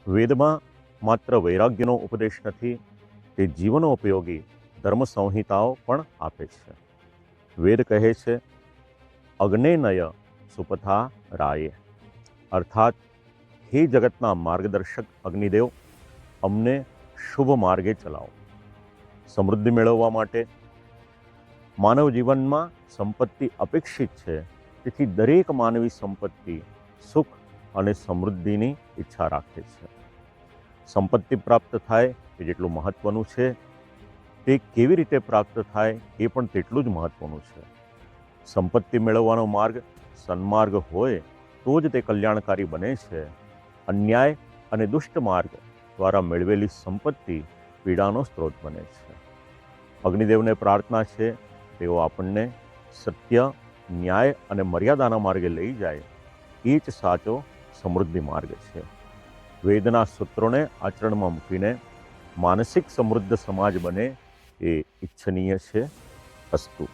વેદમાં માત્ર વૈરાગ્યનો ઉપદેશ નથી, તે જીવનોપયોગી ધર્મ સંહિતાઓ પણ આપે છે. વેદ કહે છે, અગ્નેનય સુપથા રાયે, અર્થાત હે જગતના માર્ગદર્શક અગ્નિદેવ, અમને શુભ માર્ગે ચલાવો. સમૃદ્ધિ મેળવવા માટે માનવ જીવનમાં સંપત્તિ અપેક્ષિત છે, તેથી દરેક માનવી સંપત્તિ, સુખ અને સમૃદ્ધિની ઈચ્છા રાખે છે. સંપત્તિ પ્રાપ્ત થાય એ જેટલું મહત્વનું છે, તે કેવી રીતે પ્રાપ્ત થાય એ પણ તેટલું જ મહત્વનું છે. સંપત્તિ મેળવવાનો માર્ગ સન્માર્ગ હોય તો જ તે કલ્યાણકારી બને છે. અન્યાય અને દુષ્ટ માર્ગ દ્વારા મેળવેલી સંપત્તિ પીડાનો સ્ત્રોત બને છે. અગ્નિદેવને પ્રાર્થના છે, તેઓ આપણને સત્ય, ન્યાય અને મર્યાદાના માર્ગે લઈ જાય. એ જ સાચો સમૃદ્ધિ માર્ગ છે. વેદના સૂત્રોને આચરણમાં મૂકીને માનસિક સમૃદ્ધ સમાજ બને એ ઈચ્છનીય છે. અસ્તુ.